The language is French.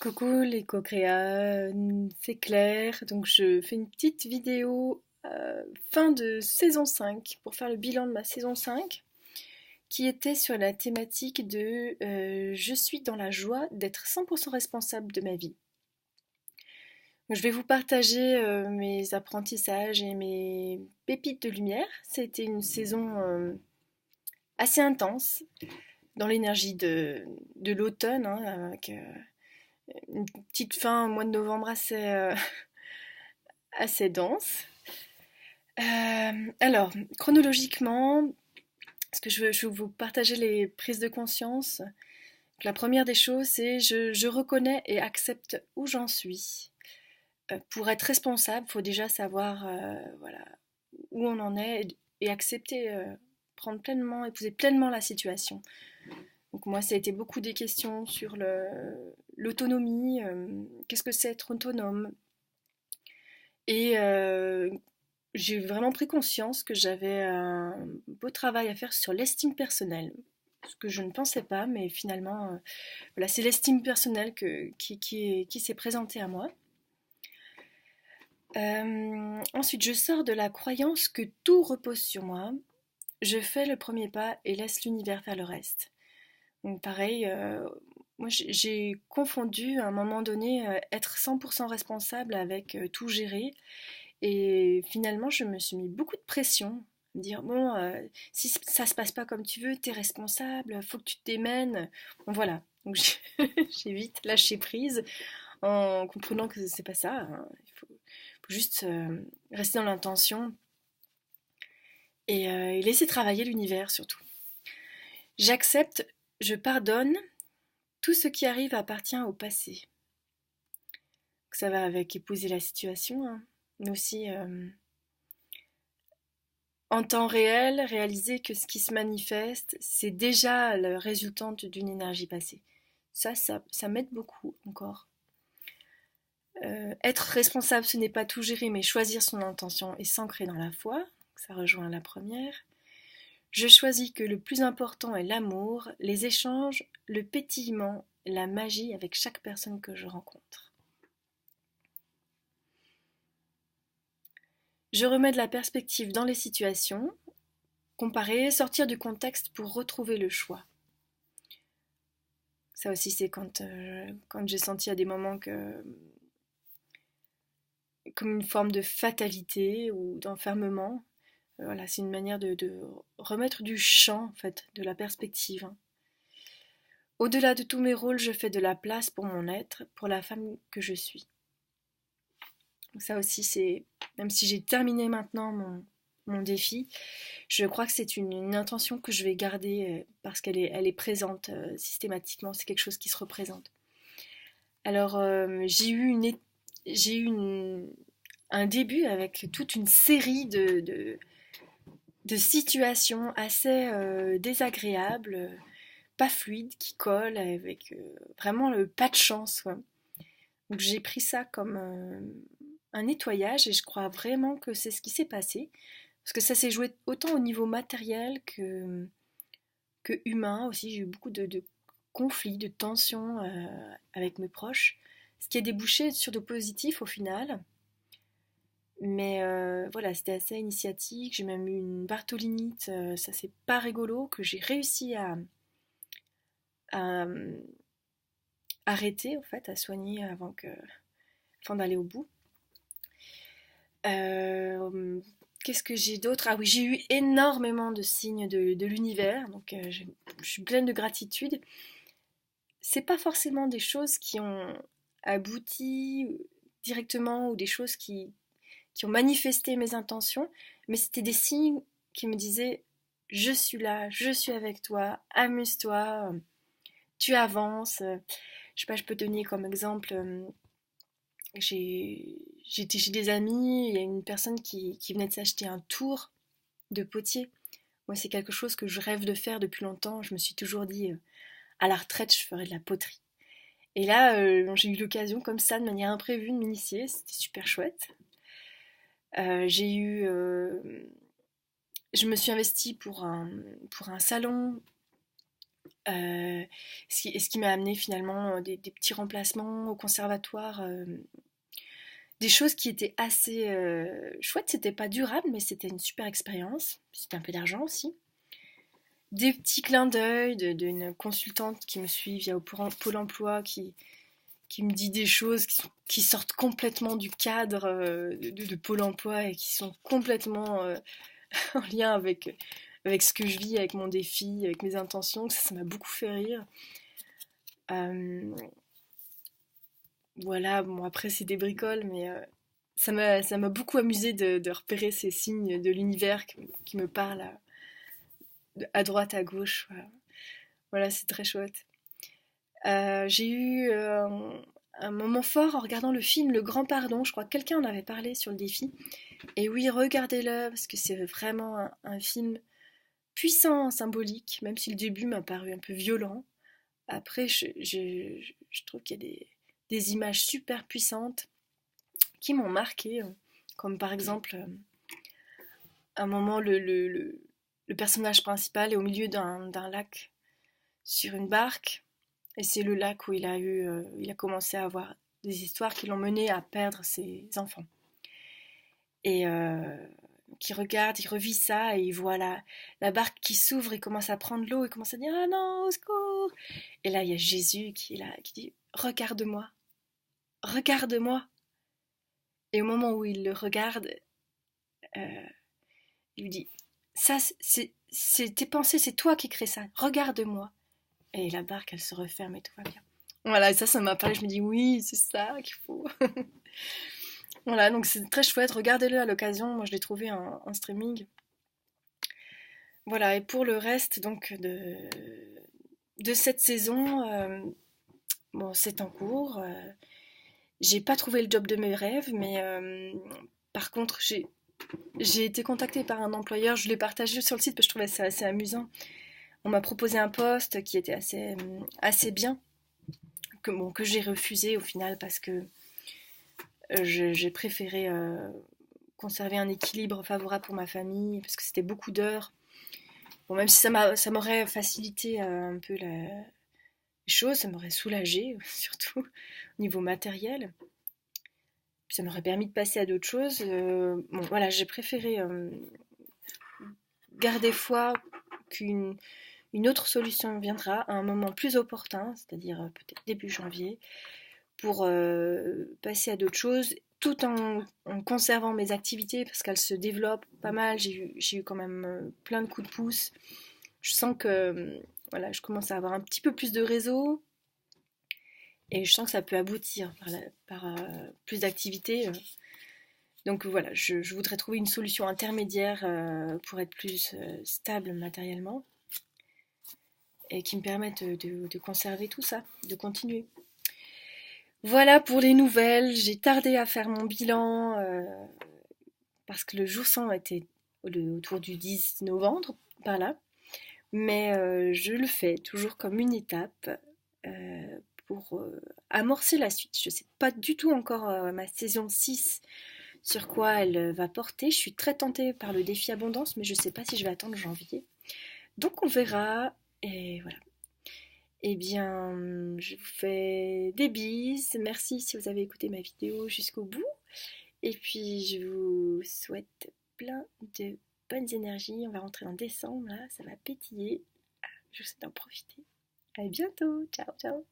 Coucou les co-créas, c'est Claire. Donc je fais une petite vidéo fin de saison 5 pour faire le bilan de ma saison 5 qui était sur la thématique de je suis dans la joie d'être 100% responsable de ma vie. Donc, je vais vous partager mes apprentissages et mes pépites de lumière. C'était une saison assez intense dans l'énergie de l'automne, hein, avec une petite fin au mois de novembre assez dense. Alors, chronologiquement, parce que je veux vous partager les prises de conscience. La première des choses, c'est je reconnais et accepte où j'en suis. Pour être responsable, il faut déjà savoir voilà, où on en est et accepter, prendre pleinement, épouser pleinement la situation. Donc moi, ça a été beaucoup des questions sur l'autonomie, qu'est-ce que c'est être autonome. Et j'ai vraiment pris conscience que j'avais un beau travail à faire sur l'estime personnelle. Ce que je ne pensais pas, mais finalement, voilà, c'est l'estime personnelle qui s'est présentée à moi. Ensuite, je sors de la croyance que tout repose sur moi. Je fais le premier pas et laisse l'univers faire le reste. Donc pareil, moi j'ai confondu à un moment donné être 100% responsable avec tout gérer. Et finalement, je me suis mis beaucoup de pression. Dire, bon, si ça se passe pas comme tu veux, t'es responsable, faut que tu te démènes. Bon, voilà. Donc j'ai vite lâché prise en comprenant que c'est pas ça, hein. Faut juste rester dans l'intention et laisser travailler l'univers surtout. J'accepte, je pardonne, tout ce qui arrive appartient au passé. Donc ça va avec épouser la situation, hein, mais aussi en temps réel, réaliser que ce qui se manifeste, c'est déjà le résultante d'une énergie passée. Ça m'aide beaucoup encore. Être responsable, ce n'est pas tout gérer, mais choisir son intention et s'ancrer dans la foi. Ça rejoint la première. Je choisis que le plus important est l'amour, les échanges, le pétillement, la magie avec chaque personne que je rencontre. Je remets de la perspective dans les situations, comparer, sortir du contexte pour retrouver le choix. Ça aussi, c'est quand j'ai senti à des moments comme une forme de fatalité ou d'enfermement. Voilà, c'est une manière de remettre du champ, en fait, de la perspective, hein. Au-delà de tous mes rôles, je fais de la place pour mon être, pour la femme que je suis. Donc ça aussi, même si j'ai terminé maintenant mon défi, je crois que c'est une intention que je vais garder parce elle est présente systématiquement, c'est quelque chose qui se représente. Alors, j'ai eu un début avec toute une série de situations assez désagréables, pas fluides, qui collent, avec vraiment le pas de chance, quoi. Donc j'ai pris ça comme un nettoyage et je crois vraiment que c'est ce qui s'est passé. Parce que ça s'est joué autant au niveau matériel que humain aussi. J'ai eu beaucoup de conflits, de tensions avec mes proches. Ce qui a débouché sur de positif au final. Mais voilà, c'était assez initiatique. J'ai même eu une bartholinite, ça c'est pas rigolo, que j'ai réussi à arrêter, en fait, à soigner avant d'aller au bout. Qu'est-ce que j'ai d'autre? Ah oui, j'ai eu énormément de signes de l'univers, donc je suis pleine de gratitude. C'est pas forcément des choses qui ont abouti directement ou des choses qui ont manifesté mes intentions, mais c'était des signes qui me disaient je suis là, je suis avec toi, amuse-toi, tu avances. Je sais pas, je peux te donner comme exemple, j'étais chez des amis, il y a une personne qui venait de s'acheter un tour de potier. Moi, c'est quelque chose que je rêve de faire depuis longtemps. Je me suis toujours dit, à la retraite, je ferai de la poterie. Et là, j'ai eu l'occasion, comme ça, de manière imprévue, de m'initier. C'était super chouette. J'ai eu. Je me suis investie pour un salon Ce qui m'a amené finalement des petits remplacements au conservatoire, des choses qui étaient assez chouettes. C'était pas durable, mais c'était une super expérience. C'était un peu d'argent aussi. Des petits clins d'œil d'une consultante qui me suit via Pôle emploi, qui me dit des choses qui sortent complètement du cadre de Pôle emploi et qui sont complètement en lien avec ce que je vis, avec mon défi, avec mes intentions. Ça m'a beaucoup fait rire. Euh, voilà, bon après c'est des bricoles, mais ça m'a beaucoup amusé de repérer ces signes de l'univers qui me parlent à droite, à gauche. Voilà, voilà, c'est très chouette. J'ai eu un moment fort en regardant le film Le Grand Pardon. Je crois que quelqu'un en avait parlé sur le défi. Et oui, regardez-le, parce que c'est vraiment un film puissant, symbolique, même si le début m'a paru un peu violent. Après, je trouve qu'il y a des images super puissantes qui m'ont marqué, comme par exemple, un moment, le personnage principal est au milieu d'un lac sur une barque, et c'est le lac où il a commencé à avoir des histoires qui l'ont mené à perdre ses enfants. Et qui regarde, il revit ça et il voit la barque qui s'ouvre, il commence à prendre l'eau, il commence à dire ah non, au secours. Et là, il y a Jésus qui est là, qui dit regarde-moi, regarde-moi. Et au moment où il le regarde, euh, il lui dit ça, c'est tes pensées, c'est toi qui crée ça, regarde-moi. Et la barque, elle se referme et tout va bien. Voilà, et ça m'a parlé, je me dis oui, c'est ça qu'il faut. Voilà, donc c'est très chouette, regardez-le à l'occasion, moi je l'ai trouvé en streaming. Voilà, et pour le reste donc de cette saison, bon, c'est en cours. J'ai pas trouvé le job de mes rêves, mais par contre, j'ai été contactée par un employeur. Je l'ai partagé sur le site parce que je trouvais ça assez amusant. On m'a proposé un poste qui était assez bien, que j'ai refusé au final parce que j'ai préféré conserver un équilibre favorable pour ma famille, parce que c'était beaucoup d'heures. Bon, même si ça m'aurait facilité un peu les choses, ça m'aurait soulagé, surtout au niveau matériel. Puis ça m'aurait permis de passer à d'autres choses. Bon, voilà, j'ai préféré garder foi qu'une autre solution viendra à un moment plus opportun, c'est-à-dire peut-être début janvier, pour passer à d'autres choses, tout en conservant mes activités parce qu'elles se développent pas mal. J'ai eu quand même plein de coups de pouce. Je sens que voilà, je commence à avoir un petit peu plus de réseau et je sens que ça peut aboutir par plus d'activités. Donc voilà, je voudrais trouver une solution intermédiaire pour être plus stable matériellement et qui me permette de conserver tout ça, de continuer. Voilà pour les nouvelles. J'ai tardé à faire mon bilan parce que le jour sans était autour du 10 novembre, par là. Mais je le fais toujours comme une étape euh, pour amorcer la suite. Je ne sais pas du tout encore ma saison 6 sur quoi elle va porter. Je suis très tentée par le défi abondance, mais je ne sais pas si je vais attendre janvier. Donc on verra. Et voilà. Eh bien, je vous fais des bises. Merci si vous avez écouté ma vidéo jusqu'au bout. Et puis, je vous souhaite plein de bonnes énergies. On va rentrer en décembre, là, ça va pétiller. Je vous souhaite d'en profiter. À bientôt. Ciao, ciao.